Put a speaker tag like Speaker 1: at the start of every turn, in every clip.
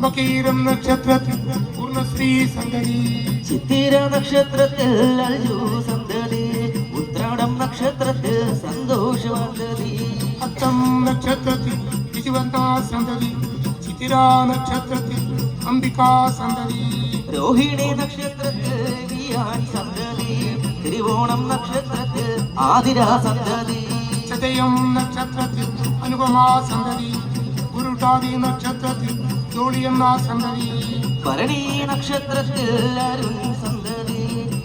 Speaker 1: മകീരം നക്ഷത്രത്തിൽ പൂർണ്ണശ്രീ സന്തതി,
Speaker 2: ചിത്തിര നക്ഷത്രത്തിൽ അൽജു സന്തതി, ഉത്രാടം നക്ഷത്രത്തിൽ സന്തോഷവന്തതി,
Speaker 1: അത്തം നക്ഷത്രത്തിൽ വിജുവന്ത സന്തതി, ചിത്തിര നക്ഷത്രത്തിൽ അംബികാ സന്തതി,
Speaker 2: രോഹിണി നക്ഷത്രത്തിൽ വിയാനി സന്തതി, തിരുവോണം നക്ഷത്രത്തിൽ ആതിര സന്തതി,
Speaker 1: ചതയം നക്ഷത്രത്തിൽ അനുപമാ സന്തതി, ഗുരുട്ടാതി നക്ഷത്രത്തിൽ ജോളിയമ്മ സന്തതി,
Speaker 2: ഭരണി നക്ഷത്രത്തിൽ അരുൺ സന്തതി,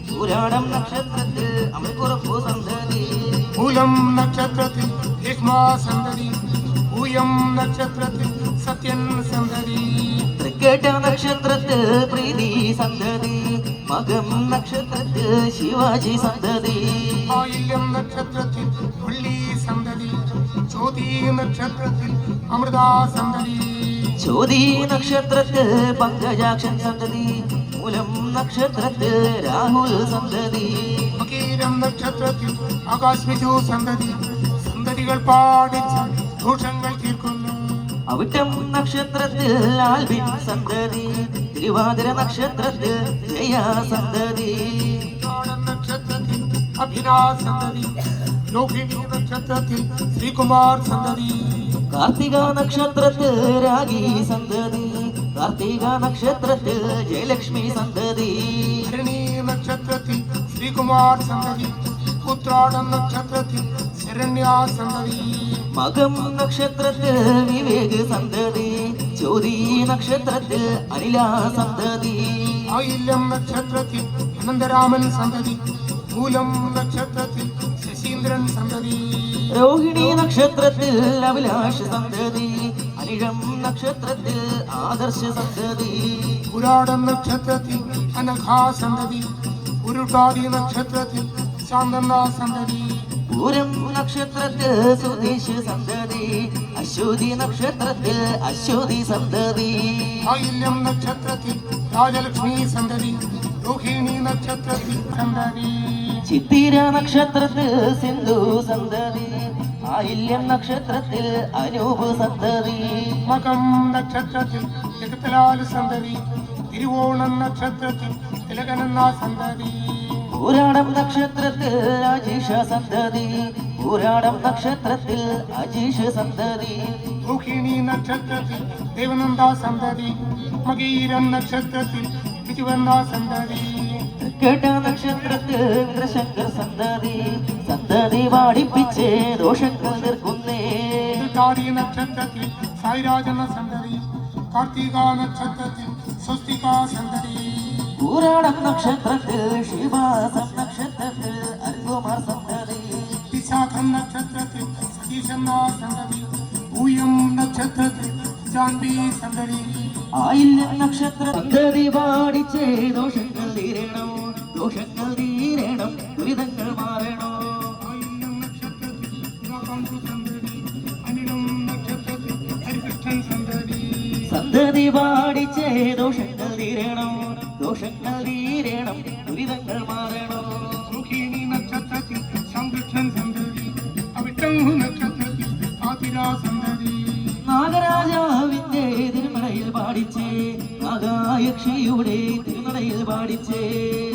Speaker 2: പുരാടം നക്ഷത്രത്തിൽ അമൽക്കുറപ്പു സന്തതി,
Speaker 1: മൂലം നക്ഷത്രത്തിൽ രേഷ്മാ സന്തതി, പൂയം നക്ഷത്രത്തിൽ സത്യൻ സന്തതി,
Speaker 2: തൃക്കേട്ട നക്ഷത്രത്തിൽ പ്രീതി സന്തതി, മകം നക്ഷത്രത്തിൽ ശിവാജി സന്തതി,
Speaker 1: ആയില്യം നക്ഷത്രത്തിൽ വള്ളി സന്തതി, ചോതി നക്ഷത്രത്തിൽ അമൃത സന്തതി,
Speaker 2: ചോതി നക്ഷത്രത്തിൽ പങ്കജാക്ഷൻ സന്തതി, മൂലം നക്ഷത്രത്തിൽ രാഹുൽ സന്തതി,
Speaker 1: മകീരം നക്ഷത്രത്തിൽ ആകാശ് സന്തതി, സന്തതികൾ പാടിച്ച് ദോഷങ്ങൾ തീർക്കുന്നു,
Speaker 2: അവിട്ടം നക്ഷത്രത്തിൽ ആൽബിൻ സന്തതി, തിരുവാതിര നക്ഷത്രത്തിൽ ജയ സന്തതി,
Speaker 1: നക്ഷത്രത്തിൽ അഭിനാ സന്തതി, രോഹിണി നക്ഷത്രത്തിൽ ശ്രീകുമാർ സന്തതി,
Speaker 2: കാർത്തിക നക്ഷത്രത്തിൽ രാഗി സന്തതി, കാർത്തിക നക്ഷത്രത്തിൽ ജയലക്ഷ്മി സന്തതി,
Speaker 1: ഭരണി നക്ഷത്രത്തിൽ ശ്രീകുമാർ സന്തതി, ഉത്രാടം നക്ഷത്രത്തിൽ ശരണ്യ സന്തതി,
Speaker 2: മകം നക്ഷത്രത്തിൽ വിവേക് സന്തതി, ചോതി നക്ഷത്രത്തിൽ അനില സന്തതി,
Speaker 1: ആയില്യം നക്ഷത്രത്തിൽ അനന്തരാമൻ സന്തതി, മൂലം നക്ഷത്രത്തിൽ ശശീന്ദ്രൻ സന്തതി,
Speaker 2: രോഹിണി നക്ഷത്രത്തിൽ അഭിലാഷ് സന്തതി, അനിഴം നക്ഷത്രത്തിൽ ആദർശ സന്തതി,
Speaker 1: പുരാടം നക്ഷത്രത്തിൽ അനഘാ സന്തതി, ഉരുട്ടാതി നക്ഷത്രത്തിൽ ശാന്തന സന്തതി,
Speaker 2: പൂരം നക്ഷത്രത്തിൽ സുധീഷ് സന്തതി, അശ്വതി നക്ഷത്രത്തിൽ അശ്വതി സന്തതി,
Speaker 1: ആയില്യം നക്ഷത്രത്തിൽ രാജലക്ഷ്മി സന്തതി, രോഹിണി നക്ഷത്രത്തിൽ സന്തതി,
Speaker 2: ചിത്തിര നക്ഷത്രത്തിൽ സിന്ധു സന്തതി, ആയില്യം നക്ഷത്രത്തിൽ അനൂപ് സന്തതി,
Speaker 1: മകം നക്ഷത്രത്തിൽ ജഗത്തലാൽ സന്തതി, തിരുവോണം നക്ഷത്രത്തിൽ തിലകനെന്ന സന്തതി,
Speaker 2: പൂരാടം നക്ഷത്രത്തിൽ അജീഷ സന്തതി, പൂരാടം നക്ഷത്രത്തിൽ അജീഷ് സന്തതി,
Speaker 1: രോഹിണി നക്ഷത്രത്തിൽ ദേവനന്ദ സന്തതി, മകീരം നക്ഷത്രത്തിൽ വിജുവന്ത സന്തതി,
Speaker 2: കേട്ട നക്ഷത്രത്തിൽ ഇന്ദ്രശങ്കർ സന്തതി, സന്തതി വാടിപ്പിച്ച് ദോഷങ്ങൾ തീർക്കുന്നേ,
Speaker 1: ഉരുട്ടാതി നക്ഷത്രത്തിൽ സായിരാജന സന്തതി, കാർത്തിക നക്ഷത്രത്തിൽ സ്വസ്തിക സന്തതി,
Speaker 2: പൂരാടം നക്ഷത്രത്തിൽ ശിവാസം നക്ഷത്രത്തിൽ അരുകുമാർ സന്തതി,
Speaker 1: വിശാഖം നക്ഷത്രത്തിൽ സതീശന്ന സന്തതി, പൂയം നക്ഷത്രത്തിൽ ജാൻവി സന്തതി,
Speaker 2: ആയില്യം നക്ഷത്ര സന്തതി പാടിച്ചേ ദോഷങ്ങൾ തീരണം, ദോഷങ്ങൾ തീരണം, ദുരിതങ്ങൾ മാറണോ,
Speaker 1: ആയില്യം നക്ഷത്രത്തിൽ സന്തതി, അനിലം നക്ഷത്രത്തിൽ ഹരികൃഷ്ണൻ സന്തതി,
Speaker 2: സന്തതി പാടിച്ചേ ദോഷങ്ങൾ തീരണം, ദോഷങ്ങൾ തീരണം, ദുരിതങ്ങൾ മാറണോ,
Speaker 1: രോഹിണി നക്ഷത്രത്തിൽ സംകൃഷ്ണൻ സന്തതി, അവിട്ടം നക്ഷത്രത്തിൽ ആതിര സന്തതി,
Speaker 2: നാഗരാജാവിന്റെ തിരുമലയിൽ പാടിച്ചേ, നാഗായക്ഷിയുടെ തിരുമലയിൽ പാടിച്ചേ,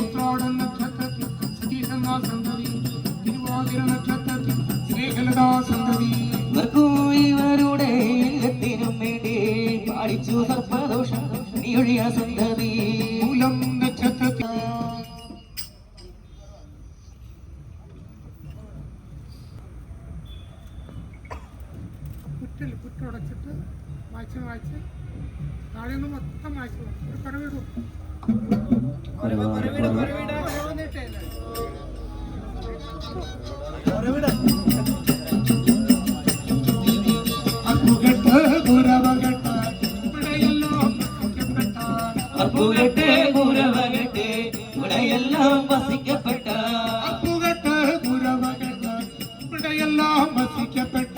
Speaker 1: ഉത്രാടൻ നക്ഷത്രത്തിൽ സതീശന്ന സന്തതി, തിരുവാതിര നക്ഷത്രത്തിൽ സ്നേഹലതാ സന്തതി,
Speaker 2: ഇവർക്കും ഇവരുടെ ഇല്ലത്തിനും വേണ്ടി പാടിച്ചു സർപ്പദോഷം നീയൊഴിയ സന്തതി,
Speaker 1: മൂലം നക്ഷത്രത്തിൽ പുറ്റുടച്ചിട്ട് വായിച്ച് താഴെ നിന്ന് മൊത്തം വായിച്ചു ഒരു കുറവിടും
Speaker 2: അപ്പുകെട്ട് കുരവകെട്ട് ഇവിടെയെല്ലാം വസിക്കപ്പെട്ട,
Speaker 1: അപ്പുകെട്ട് കുരവകെട്ട് ഇവിടെയെല്ലാം വസിക്കപ്പെട്ട,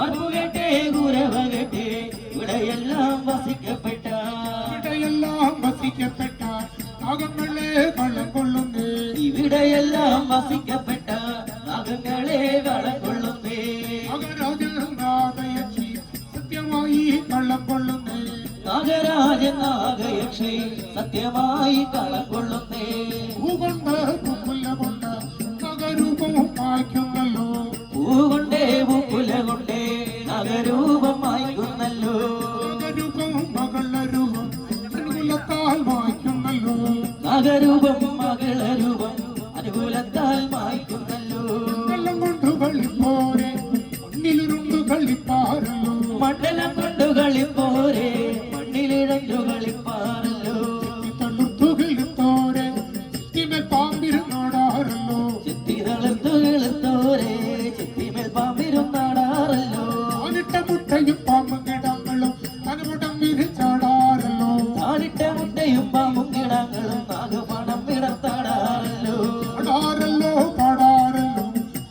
Speaker 2: അപ്പുകെട്ട് കുരവകെട്ട് ഇവിടെയെല്ലാം വസിക്കപ്പെട്ട,
Speaker 1: ഇവിടെയെല്ലാം വസിക്കപ്പെട്ട നാഗങ്ങളെ വള്ളം കൊള്ളുന്നേ,
Speaker 2: ഇവിടെയെല്ലാം വസിക്കപ്പെട്ട നാഗങ്ങളെ വളം കൊള്ളുന്നേ,
Speaker 1: നാഗരാജയക്ഷി സത്യമായി വള്ളം കൊള്ളുന്നേ,
Speaker 2: നാഗരാജൻ നാഗയക്ഷി സത്യമായി കളം കൊള്ളുന്നേ
Speaker 1: പൂകൊണ്ട് പൂക്കുല കൊണ്ട് നഗരൂപവും മായ്ക്കുന്നല്ലോ
Speaker 2: പൂകൊണ്ടേ പൂക്കുല കൊണ്ടേ നഗരൂപം മായ്ക്കുന്നല്ലോ
Speaker 1: നഗരൂപവും മകളരൂപം അനുകൂലത്താൽ മായ്ക്കുന്നല്ലോ
Speaker 2: നഗരൂപം മകളരൂപം അനുകൂലത്താൽ മായ്ക്കുന്നല്ലോ
Speaker 1: വെള്ളം കൊണ്ട് കളിപ്പോരെ മണ്ണിലിരുണ്ട് കളിപ്പാരല്ലോ
Speaker 2: മണ്ഡലം കൊണ്ട് കളിപ്പോരെ മണ്ണിലിഴഞ്ഞു കളിപ്പാറല്ലോ
Speaker 1: തളുർത്തു കിളുത്തോരെ ചിത്തിമേൽ പാമ്പിരുന്നാടാറല്ലോ
Speaker 2: ചിത്തി തളർത്തു കിളുത്തോരെ ചിത്തിമേൽ പാമ്പിരുന്നാടാറല്ലോ
Speaker 1: താനിട്ട മുട്ടയും പാമ്പും കിടങ്ങളും തനുമുടം വിരിച്ചാടാറല്ലോ
Speaker 2: താനിട്ട മുട്ടയും പാമ്പും കിടങ്ങളും നാഗപണം വിടർത്താടാറല്ലോ
Speaker 1: പാടാറല്ലോ പാടാറല്ലോ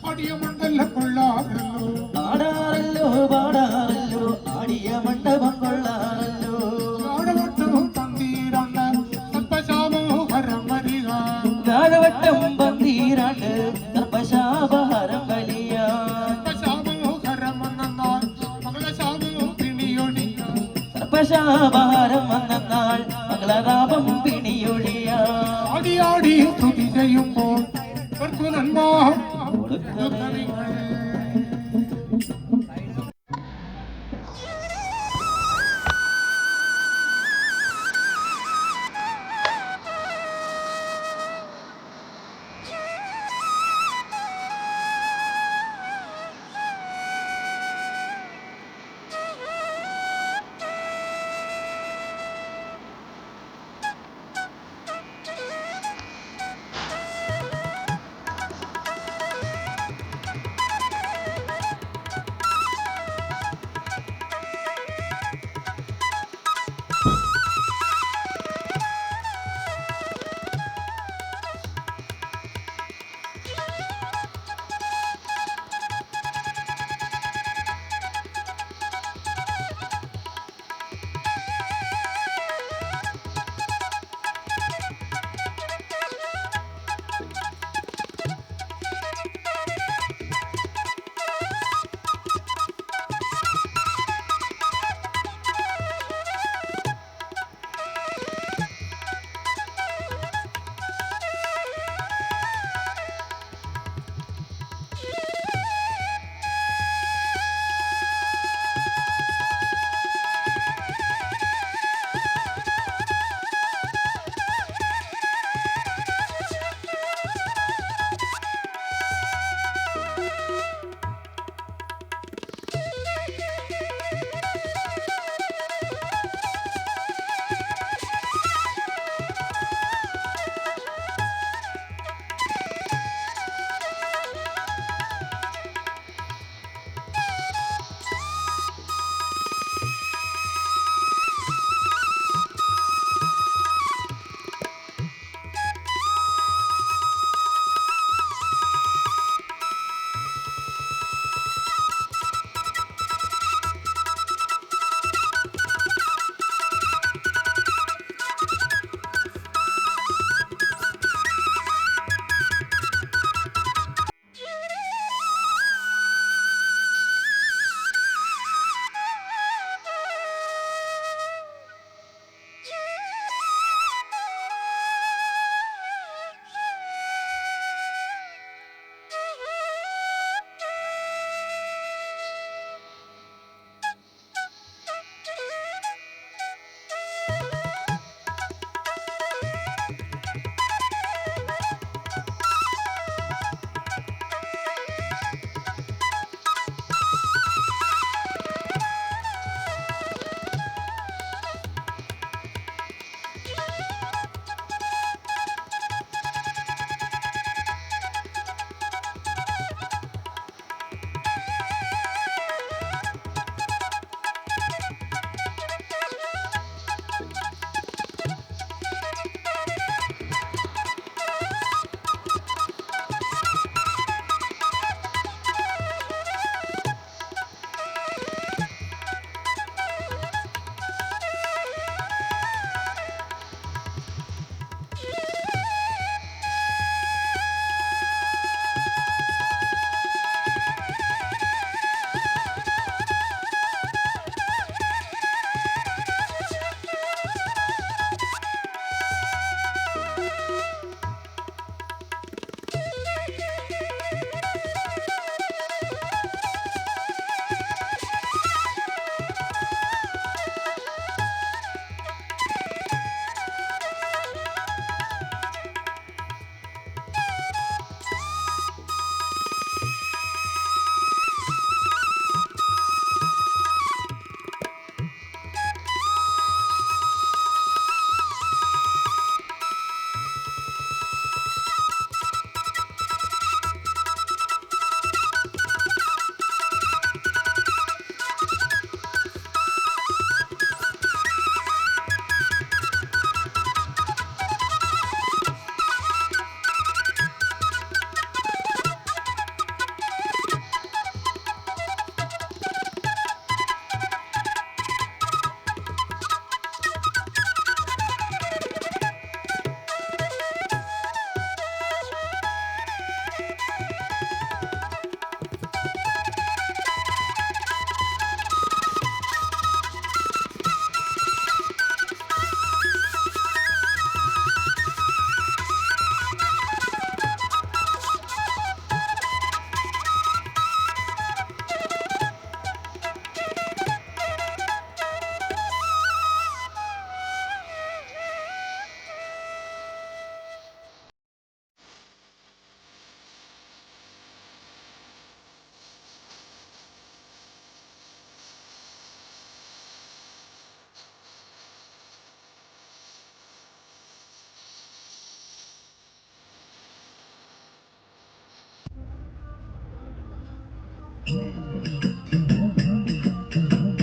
Speaker 1: അടിയ മണ്ഡലം കൊള്ളാറല്ലോ
Speaker 2: ആടാറല്ലോ പാടാറല്ലോ ആടിയ മണ്ഡപം കൊള്ളാറല്ലോ
Speaker 1: നാടവട്ടവും തന്തീരണ്ട് സർപ്പശാമോഹരം വരിക
Speaker 2: നാഗവട്ടം പന്തീരാണ്ട് സർപ്പശാപഹരം വലിയ
Speaker 1: സർപ്പശാമോഹരം വന്നാൽ മകളശാമോ പിണിയൊടിയ
Speaker 2: സർപ്പശാപഹരം വന്നാൽ മകളതാപം പിണിയൊഴിയ
Speaker 1: ആടിയാടി സ്തുതി ചെയ്യുമ്പോൾ ഇവർക്ക് നന്മ
Speaker 2: കൊടുക്കണേ.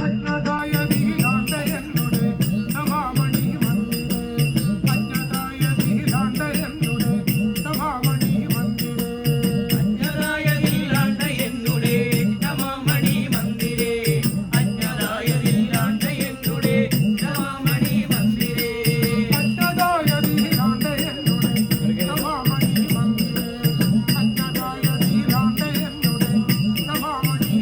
Speaker 1: അജ്ഞതായ നീലാണ്ട എന്നുടെ സമാമണി മന്ദിരേ അജ്ഞതായ നീലാണ്ട എന്നുടെ സമാമണി മന്ദിരേ
Speaker 2: അജ്ഞതായ നീലാണ്ട എന്നുടെ രമാമണി മന്ദിരേ അജ്ഞതായ നീലാണ്ട എന്നുടെ രമാമണി മന്ദിരേ
Speaker 1: അജ്ഞതായ നീലാണ്ട എന്നുടെ സമാമണി മന്ദിരേ അജ്ഞതായ നീലാണ്ട എന്നുടെ സമാമണി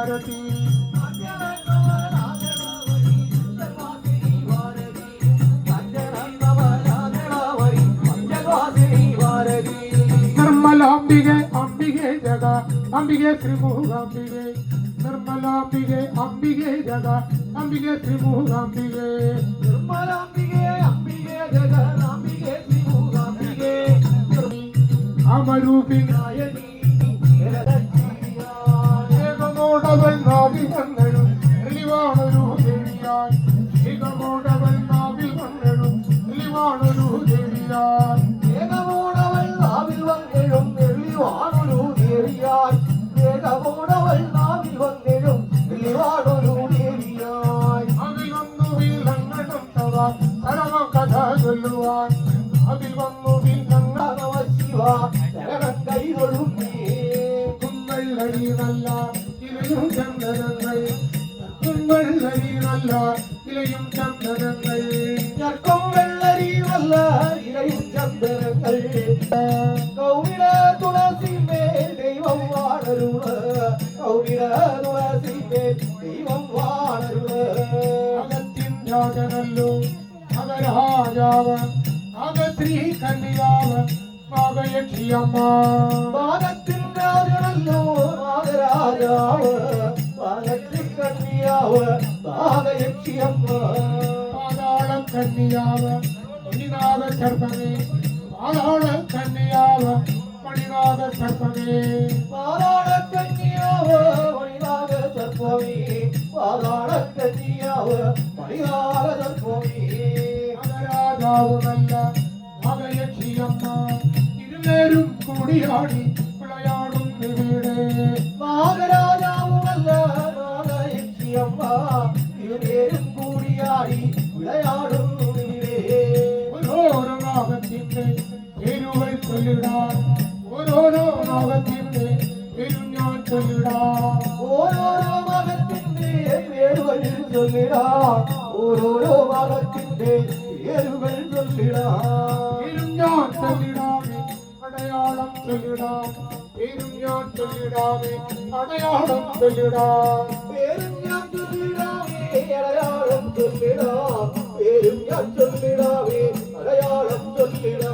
Speaker 1: ഭാരതി നിർമ്മലാംബികെ അംബികെ ജഗ അംബികെ ത്രിമുഖാംബികെ നിർമ്മലാംബികെ അംബികെ ജഗ അംബികെ ത്രിമുഖാംബികെ
Speaker 2: നിർമ്മലാംബികെ അംബികെ ജഗദാംബികെ ത്രിമുഖാംബികെ
Speaker 1: അമരൂപിനായനി ഏകമോടവൾ നാവിൽ വന്നഴും എളിവാണൊരു ദേവിയായി ഏകമോടവൾ നാവിൽ വന്നഴും എളിവാണൊരു ദേവിയായി
Speaker 2: ഏകമോടവൾ നാവിൽ വന്നെഴും എളിവാണൊരു ദേവിയായി ഏകമോടവൾ നാവിൽ വന്നെഴും എളിവാണൊരു ദേവിയായി
Speaker 1: അതിൽ വന്നു വീലങ്ങളും തവ പരമ കഥ ചൊല്ലുവാൻ അതിൽ വന്നു വീലങ്ങൾ
Speaker 2: ശിവ ശരണം കൈകൊള്ളുന്നേ
Speaker 1: കുമ്പള്ളരി നല്ല ഇലയും ചന്ദനങ്ങൾ കുമ്പള്ളരി നല്ല ഇലയും ചന്ദനങ്ങൾ
Speaker 2: ഞർക്കം വെള്ളരി വല്ല ഇലയും ചന്ദനങ്ങൾ കൗമിട തുളസിമേ ദൈവം വാണരുള കൗമിട തുളസിമേ ദൈവം വാണരുള
Speaker 1: അകത്തിൻ രാജനല്ലോ അകരാജാവ് അകശ്രീ കന്യാവ് മകയക്ഷിയമ്മ
Speaker 2: പാദത്തിൻ രാജനല്ലോ നാഗരാജാവ് പാദത്തിൻ കന്യാവ് നാഗയക്ഷിയമ്മ
Speaker 1: പാതാള കന്യാവ് മണിനാഗ സർപ്പമേ പാതാള കന്യാവ് മണിനാഗ സർപ്പമേ
Speaker 2: പാതാളക്കന്യാവ് മണിനാഗ സർപ്പമേ പാതാളക്കന്യാവ് മണിനാഗ സർപ്പമേ
Speaker 1: മകരാജാവ് നല്ല മകയക്ഷിയമ്മ ഇരുവരും കൂടിയാടി വിളയാടും ഇവിടെ
Speaker 2: നാഗരാജാവുമല്ല നാഗയക്ഷിയമ്മ ഇരുവരും കൂടിയാടി വിളയാടുന്നു
Speaker 1: ഓരോരോ നാഗത്തിന്റെ പേരുകൾ ചൊല്ലിടാൻ ഓരോരോ നാഗത്തിന്റെ പേരും ഞാൻ ചൊല്ലിടാം
Speaker 2: ഓരോരോ മകത്തിന്റെ പേരുകൾ ചൊല്ലിടാ ഓരോരോ മകത്തിന്റെ പേരുകൾ ചൊല്ലിടാ
Speaker 1: പേരും ഞാൻ ചൊല്ലിടാമേ അടയാളം ചൊല്ലിടാം പേരും ഞാൻ ചൊല്ലിടാമേ അടയാളം ചൊല്ലിടാം
Speaker 2: പേരും ഞാൻ ചൊല്ലിടാവേ അടയാളം ചൊല്ലിടാ പേരും ഞാൻ ചൊല്ലിടാവേ അടയാളം ചൊല്ലിടാ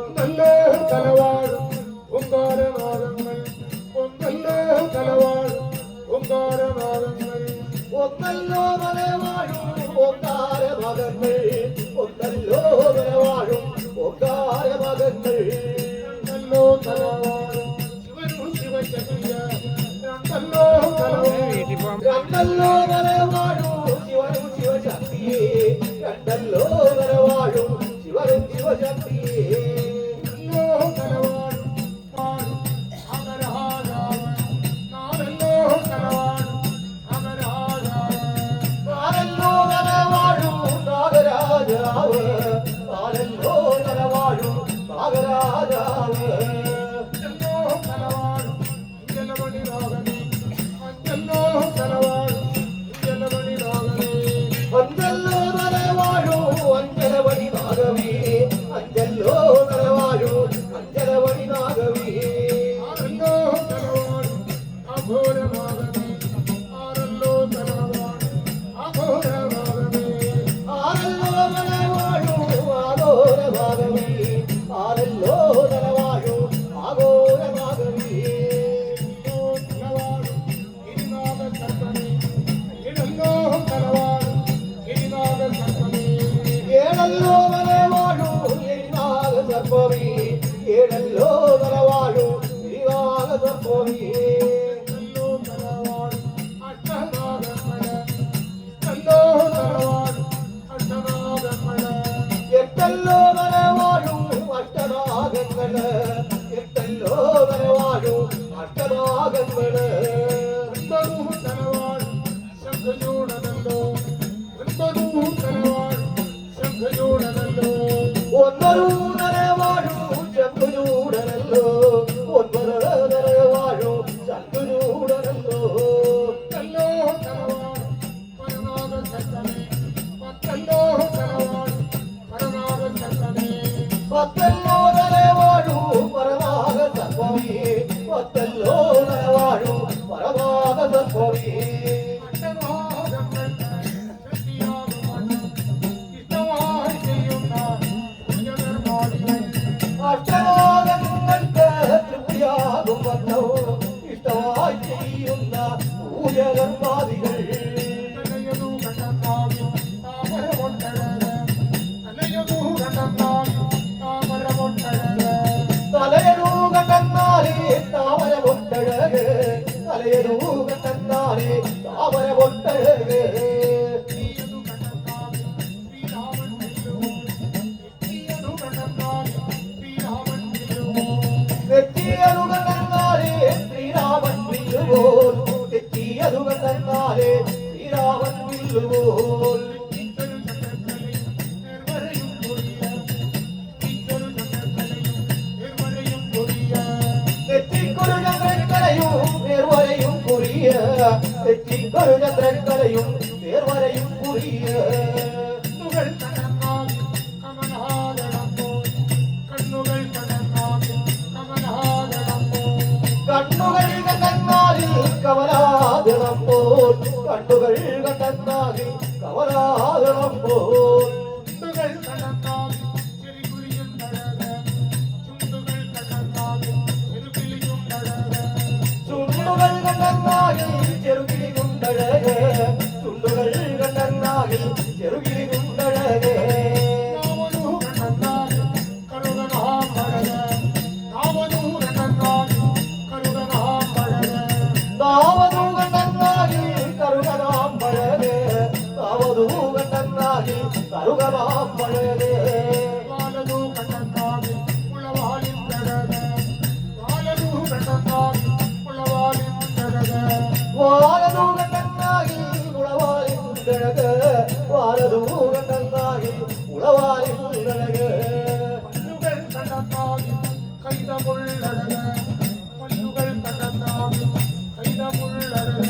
Speaker 1: ഒന്നല്ലേ തലവാഴും ഓങ്കാരനാദങ്ങൾ ഒന്നല്ലേ തലവാഴും ഓങ്കാരനാദങ്ങൾ
Speaker 2: ഒന്നല്ലോ വരവാഴും ഓങ്കാര മകങ്ങൾ ഒന്നല്ലോ വരവാഴും ഓങ്കാര മകങ്ങൾ
Speaker 1: രണ്ടല്ലോ തലവാഴും ശിവനും ശിവശക്തിയ രണ്ടല്ലോ തലവാഴും
Speaker 2: രണ്ടല്ലോ വരവാഴും ശിവനും ശിവശക്തിയേ രണ്ടല്ലോ വരവാഴും ശിവനും ശിവശക്തിയേ
Speaker 1: രണ്ടല്ലോ തലവാഴും പാടും അമരഹാരാവൻ നാലല്ലോ തലവാഴും അമരഹാരാവൻ
Speaker 2: നാലല്ലോ വരവാഴും നാഗരാജാവ് നാലല്ലോ വരവാഴും നാഗരാജാവ്
Speaker 1: അഞ്ചല്ലോ തലവാഴും ജലമണി രാഗമേ അഞ്ചല്ലോ തലവാഴും ജലമണി രാഗമേ
Speaker 2: അഞ്ചല്ലോ വരവാഴും അഞ്ചലവടി നാഗവേ അഞ്ചല്ലോ വരവാഴും അഞ്ചലവടി നാഗവേ
Speaker 1: ആരല്ലോ തലവാഴും അഘോരമാകമേ ആരല്ലോ തലവാഴും അഘോരമാകമേ
Speaker 2: ആരല്ലോ വരവാഴും ആഘോരമാകവേ ആരല്ലോ വരവാഴും ആഘോരമാകവേ
Speaker 1: തലവാഴും ഗിരിനാഥ സർപ്പമേ ഇടല്ലോ തലവാഴും ഗിരിനാഥ സർപ്പമേ
Speaker 2: ഏഴല്ലോ വരവാഴും എരിനാഗ സർപ്പമേ ഏഴല്ലോ വരവാഴും എരിനാഗ സർപ്പമേ
Speaker 1: എല്ലോ തലവാഴും അഷ്ടനാഗമല എല്ലോ തലവാഴും അഷ്ടനാഗമല
Speaker 2: എട്ടല്ലോ വരവാഴും അഷ്ടനാഗങ്ങള് എട്ടല്ലോ വരവാഴും അഷ്ടനാഗങ്ങള്
Speaker 1: ഒൻപതു തലവാഴും ശംഖചൂടനല്ലോ ഒൻപതു തലവാഴും ശംഖചൂടനല്ലോ
Speaker 2: ഒന്നൊരു നരവാഴും ചങ്കുചൂടനല്ലോ ഒൻപത് നരവാഴും ചങ്കുചൂടനല്ലോ
Speaker 1: പത്തല്ലോ തലവാഴും പരനാഗ സർപ്പമേ പത്തല്ലോ തലവാഴും പരനാഗ സർപ്പമേ
Speaker 2: പത്തല്ലോ നരവാഴും പരമാഗ സർപ്പമേ പത്തല്ലോ നരവാഴും പരമാഗ സർപ്പമേ ജഗന്മാതികൾ
Speaker 1: തലയതു കണ്ടത്താലും താമരമൊട്ടഴക തലയതു കണ്ടത്താലും താമരമൊട്ടഴക
Speaker 2: തലയനൂ കണ്ടെന്നാലേ താമര പൊട്ടഴക് തലയനൂ കണ്ടെന്നാലേ താമര പൊട്ടഴക്
Speaker 1: നീയതു കണ്ടത്താലും ശ്രീരാമൻ വെല്ലുവോ നീയതു കണ്ടത്താലും ശ്രീരാമൻ വെല്ലുവോ
Speaker 2: തെറ്റിയതു കണ്ടെന്നാലേ ശ്രീരാമൻ വില്ലുപോൽ തെറ്റിയതു കണ്ടെന്നാലേ ശ്രീരാമൻ വില്ലുപോൽ
Speaker 1: ഇച്ചൊരു ചക്രക്കലയും നേർവരയും പൊടിയ ഇച്ചൊരു ചക്രക്കലയും നേർവരയും പൊടിയ
Speaker 2: തെറ്റിക്കൊരു ചന്ദ്രക്കലയും നേർവരയും കുറിയ തെറ്റിക്കൊരു ചന്ദ്രക്കലയും നേർവരയും കുറിയ
Speaker 1: കണ്ണുകൾ കടന്നാലും കമലഹാദളപ്പോൾ കണ്ണുകൾ കടന്നാലും കമലഹാദളപ്പോൾ
Speaker 2: കണ്ണുകൾ കണ്ടെന്നാലിൽ കമലാദളം പോൽ കണ്ണുകൾ കണ്ടെന്നാലിൽ കമലാദളം പോൽ
Speaker 1: ചുണ്ടുകൾ കടന്നാലും ചെറികുരിയും തടക ചുണ്ടുകൾ കടന്നാലും ചെറുകിളിയും തടക
Speaker 2: ചുണ്ടുകൾ കണ്ടെന്നാലിൽ ചെറുകിളി കുണ്ടഴക് ചുണ്ടുകൾ കണ്ടെന്നാലിൽ ചെറുകിളി കുണ്ടഴക്
Speaker 1: നാമനു കടന്നാലും കരുതനാം പടക നാമനു കടന്നാലും കരുതനാം പടക
Speaker 2: താവതു കണ്ടെന്നാലിൽ കറുകനാം പഴക് താവതു കണ്ടെന്നാലിൽ കറുകനാം പഴക്
Speaker 1: വാലതു കടന്നാലും ഉളവാലിൻ തടക വാലതു കടന്നാലും ഉളവാലിൻ തടക
Speaker 2: വാലതു കണ്ടെന്നാകിൽ ഉളവാലിൻ കുണ്ടഴക് വാലതു കണ്ടെന്നാകിൽ ഉളവാലിൻ കുണ്ടഴക്
Speaker 1: പല്ലുകൾ കടന്നാലും കൈതമുള്ളടക പല്ലുകൾ കടന്നാലും കൈതമുള്ളടക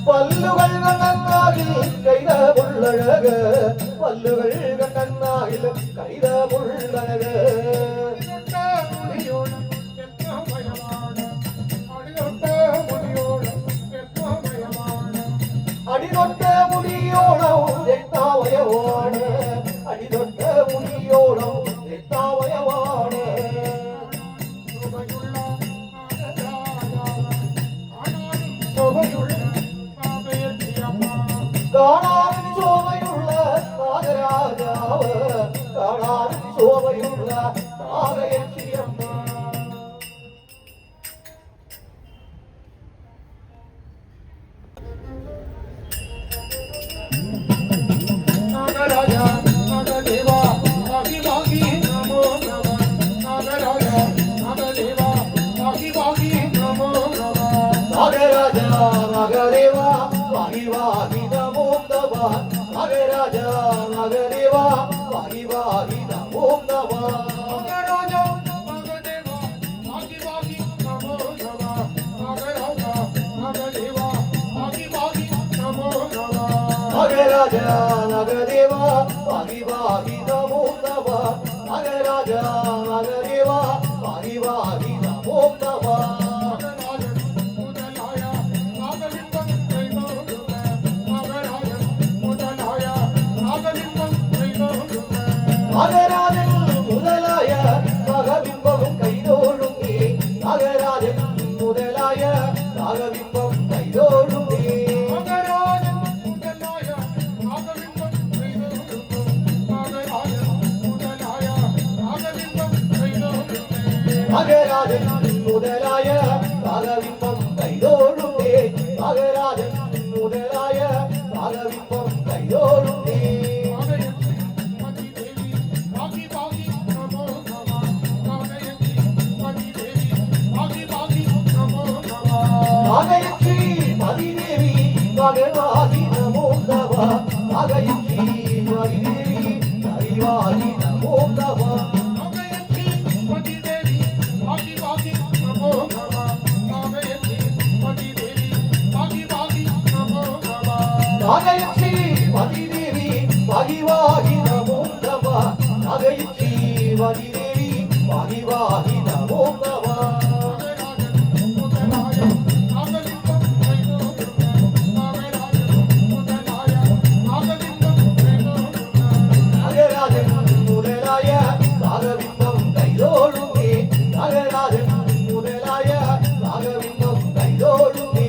Speaker 2: പല്ലുകൾ കണ്ടെന്നാകിൽ കൈതമുള്ളഴക് പല്ലുകൾ കണ്ടെന്നാകിൽ കൈതമുള്ളഴക്
Speaker 1: അടിതൊട്ട മുടിയോളം എത്ര ഭയമാണ് അടിതൊട്ട മുടിയോളം എത്ര ഭയമാണ്
Speaker 2: അടിതൊട്ട മുടിയോളം രക്താവയവാണ് അടിതൊട്ട മുടിയോളം രക്താവയവാണ്
Speaker 1: ശോഭയുള്ള നാഗരാജാവ് ആണാനും ശോഭയുള്ള പാപയത്തിയമ്മ
Speaker 2: കാണാൻ ശോഭയുള്ള നാഗരാജാവ് കാണാൻ ശോഭയുള്ള നാഗയക്ഷിയമ്മ
Speaker 1: നാഗരാജ നാഗദേവ വാഗി വാഗി നമോ നമ നാഗരാജ നാഗദേവ വാഗി വാഗി നമോ നമ
Speaker 2: നാഗരാജ നാഗദേവ വാഹി വാഹി നമോ നമ നാഗരാജ നാഗദേവ വാഹി വാഹി നമോ നമ
Speaker 1: നാഗരാജ നാഗദേവ വാഗി വാഗി നമോ നമ നാഗരാജ നാഗദേവ വാഗി വാഗി നമോ നമ
Speaker 2: നാഗരാജ നാഗദേവ വാഹി വാഹി നമോ നമ നാഗരാജ നാഗദേവ വാഹി വാഹി നമോ നമ
Speaker 1: നാഗരാജൻ മുതലായ നാഗലിംഗം കൈതോടുക നാഗരാജൻ മുതലായ നാഗലിംഗം കൈതോടുക
Speaker 2: നാഗരാജൻ മുതലായ നാഗബിംബവും കൈതോഴുന്നേ നാഗരാജൻ മുതലായ നാഗബിംബം കൈതോഴുന്നേ
Speaker 1: നാഗരാജൻ മുതലായ നാഗലിംഗം കൈതോടുക നാഗരാജൻ മുതലായ നാഗലിംഗം കൈതോടുക
Speaker 2: നാഗരാജൻ മുതലായ നാഗബിംബം കൈതോഴുന്നേ നാഗരാജൻ മുതലായ നാഗബിംബം കൈതോഴുന്നേ നാഗയക്ഷി മതിദേവി ഭഗവാദി നമോ നമ നാഗയക്ഷി മതിദേവി ഹരിവാദി നമോ നമ നാഗയക്ഷി മതിദേവി ഭഗവാദി നമോ നമ നാഗയക്ഷി മതിദേവി ഭഗവാദി നമോ നമ നാഗരാജൻ മുതലായ നാഗബിംബം കൈതോഴുന്നേ നാഗരാജൻ മുതലായ നാഗബിംബം കൈതോഴുന്നേ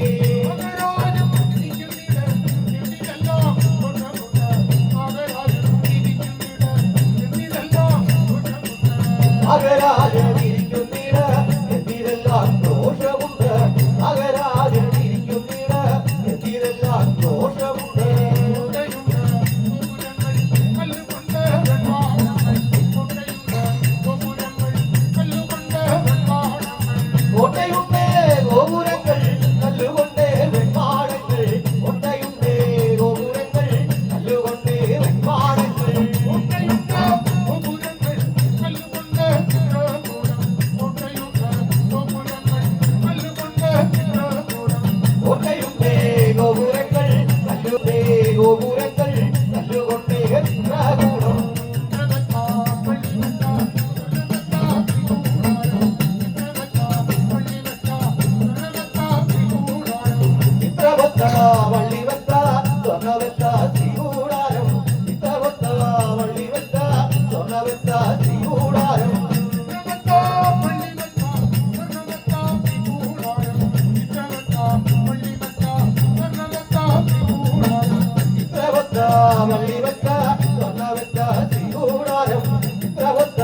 Speaker 2: വള്ളി വെച്ച സ്വർണ്ണ വെച്ച ശ്രീകൂടാരം ചിത്രവത്ത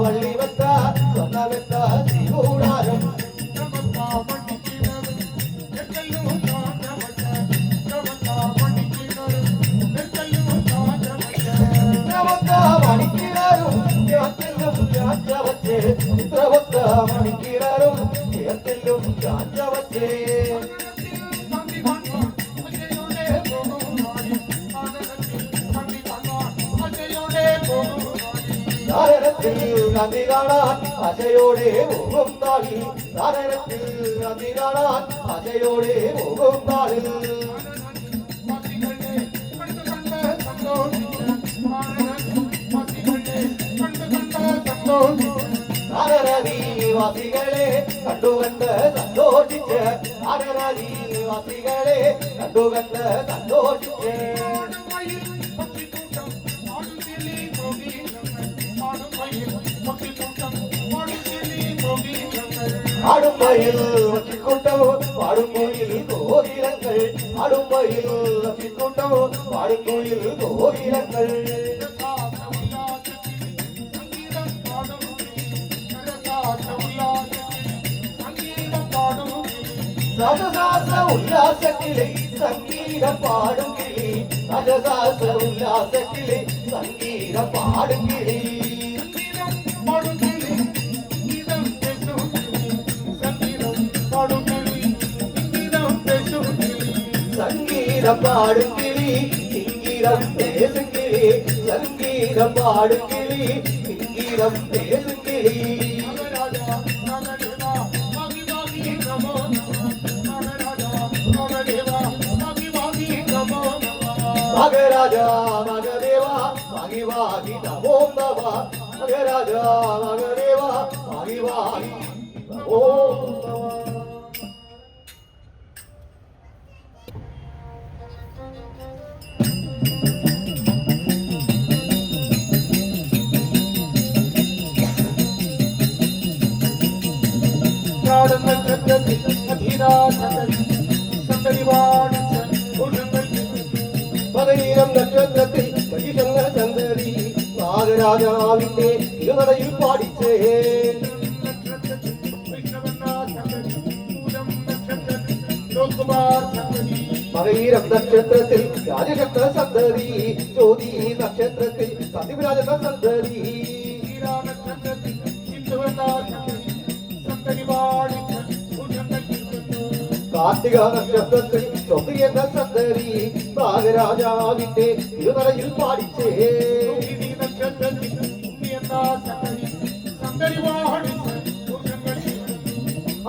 Speaker 2: വള്ളി വെച്ച സ്വർണ്ണ വെച്ച ശ്രീകൂടാരം മണിക്കിടാരും ചിത്രവത്ത മണിക്കിടാരും ചേർത്തിലും ചാഞ്ചവച്ചേ നാരത്തിൽ നദി കാണാൻ അശയോടെ പോകും നാളിൽ നാരത്തിൽ നദി കാണാൻ അശയോടെ പോകും നാളിൽ നാരനദീവാസികളെ കണ്ടുകണ്ട് സന്തോഷിച്ച് നാരനദീവാസികളെ കണ്ടുകണ്ട് സന്തോഷിച്ച് ആടുമയിൽ വച്ചിക്കൂട്ടവും പാടുമൊയിൽ കോകിലങ്ങൾ ആടുമയിൽ വച്ചിക്കൂട്ടവും പാടുമൊയിൽ കോകിലങ്ങൾ സഹസാസ ഉല്ലാസത്തിലെ സംഗീതം പാടും കിളി സഹസാസ ഉല്ലാസത്തിലെ സംഗീതം പാടും കിളി സംഗീതം പാടും കിളി സിംഗീതം പേസും കിളി സംഗീതം പാടും കിളി സിംഗീതം പേസും കിളി മകരാജ മകദേവ മഹിവാഹി നമോ നമ മകരാജ മകദേവ മഹിവാഹി നമോ നമ പകരീരം നക്ഷത്രത്തിൽ പരീക്ഷങ്ങൾ ചന്തരി നാഗരാജാവിന്റെ ഇരുനടയിൽ പാടിച്ചേ മകരീരം നക്ഷത്രത്തിൽ രാജശക്ര സന്തതി ജ്യോതി നക്ഷത്രത്തിൽ സത്യവിരാജ സന്തതി കാർത്തിക നക്ഷത്രത്തിൽ ചൊവ്വ എന്ന സന്തതി നാഗരാജാവിന്റെ ഇരുനടയിൽ പാടിച്ചേ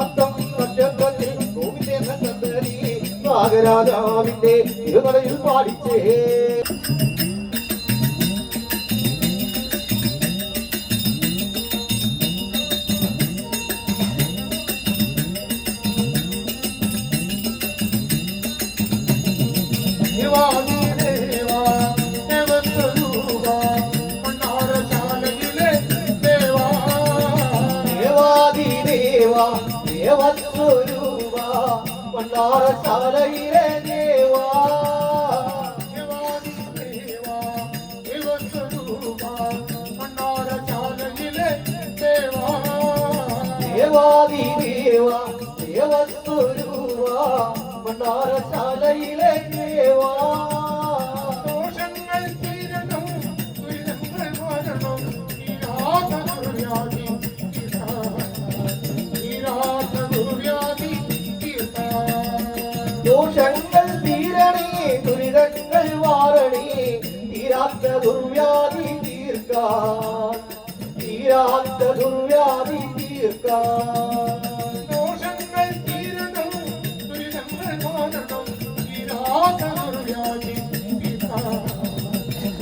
Speaker 2: അത്തം നക്ഷത്രത്തിൽ ഗോവിന്ദ എന്ന സന്തതി നാഗരാജാവിന്റെ ഇരുനടയിൽ പാടിച്ചേ ദേവസ്വരൂപ മണ്ണാറശാലയിലെ ദേവാ ദേവാദി ദേവ ദേവസ്വരൂപ മണ്ണാറശാലയിലെ ദേവാ
Speaker 1: ദോഷങ്ങൾ തീരണം ദുരിതങ്ങൾ മാറണം
Speaker 2: ദോഷങ്ങൾ തീരണേ ദുരിതങ്ങൾ വാരണേ തീരാത്ത ദുർവ്യാധി തീർക്കാൻ തീരാത്ത ദുർവ്യാധി തീർക്കാൻ
Speaker 1: ദോഷങ്ങൾ തീരണം ദുരിതങ്ങൾ മാറണം തീരാത്ത ദുർവ്യാധി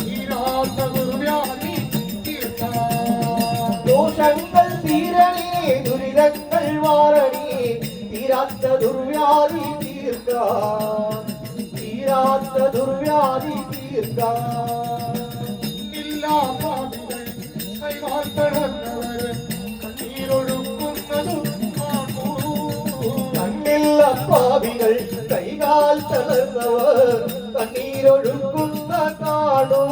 Speaker 1: തീരാത്ത ദുർവ്യാധി
Speaker 2: ദോഷങ്ങൾ തീരണേ ദുരിതങ്ങൾ വാരണേ തീരാത്ത ദുർവ്യാധി തീർക്കാൻ തീരാത്ത ദുർവ്യാധി തീർക്കാൻ
Speaker 1: ഇല്ലാപാപികൾ കൈകാത്തളർന്നവർ കണ്ണീരൊഴുക്കുന്നതും
Speaker 2: കണ്ണില്ല പാപികൾ കൈകാൽ തളർന്നവർ കണ്ണീരൊഴുക്കുന്ന നാടോ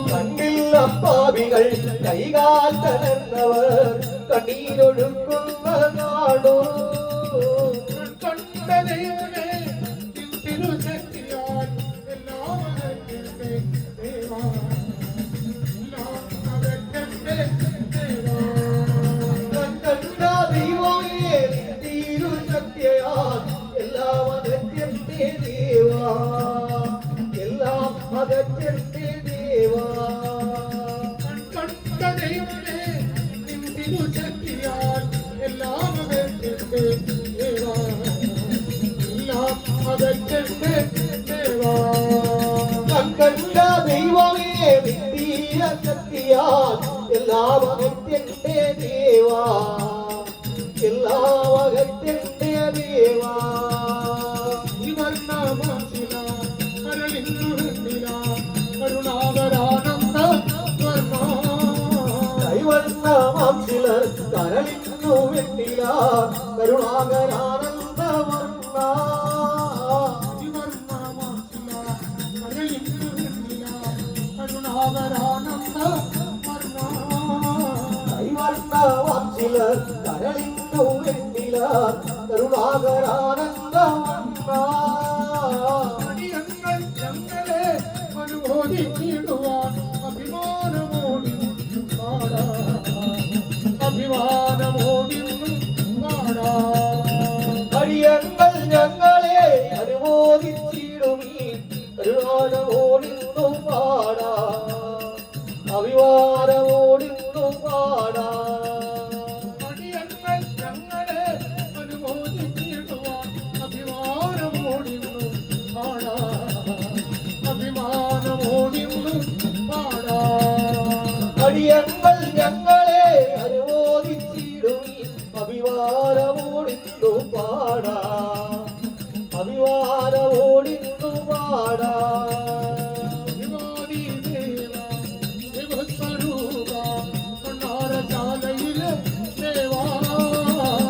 Speaker 2: കണ്ണില്ല പാപികൾ കൈകാൽ തളർന്നവർ കണ്ണീരൊഴുക്കുന്ന നാടോ അകറ്റത്തെ ദേവാ
Speaker 1: കണ്ട ദൈവമേ നിൻ തിരുശക്തിയാൽ എല്ലാം അകറ്റത്തെ ദേവാ എല്ലാം അകറ്റത്തെ ദേവാ
Speaker 2: കണ്ട ദൈവമേ നിത്യ ശക്തിയാൽ എല്ലാം അകറ്റത്തെ ദേവാ എല്ലാം അകറ്റത്തെ ദേവാ
Speaker 1: ഇവർ നാമശില കരുണാകരാനന്ദ
Speaker 2: കൈവർണ്ണമാം ചിലർ കരളിന്നു വെണ്ണില കരുണാകരാനന്ദ വർണ്ണ കൈവർണ്ണമാം ചിലർ കരളിന്നു വെണ്ണില കരുണാകരാനന്ദ വർണ്ണ
Speaker 1: അനുഭവിച്ചിടുവാൻ അഭിമാനമോടി പാടാ അഭിമാനമോടിന്നു പാടാ
Speaker 2: അടിയങ്ങൾ ഞങ്ങളെ അനുമോദിച്ചിടുമീ കരുണാനമോടിന്നു പാടാ അഭിമാനമോടിന്നു പാടാ
Speaker 1: അടിയങ്ങൾ ഞങ്ങളെ അനുമോദിച്ചിടുവാൻ അഭിമാനമോടിന്നു പാടാ
Speaker 2: അടിയങ്ങൾ ഞങ്ങളെ അനുമോദിച്ചിടുമീ അഭിമാനമോടിന്നു പാടാ അഭിമാനമോടിന്നു പാടാ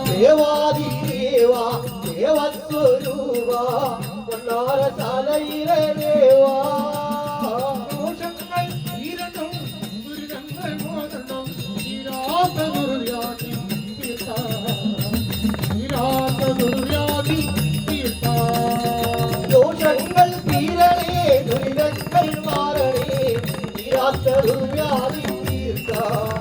Speaker 2: ദേവാദിദേവാ ദേവസ്വരൂപ പൊന്നാരശാലയിലെ ദേവാ ദോഷങ്ങൾ തീരണേ ദുരിതങ്ങൾ മാറണേ തീരാത്ത ദുർവ്യാധി തീർക്കാം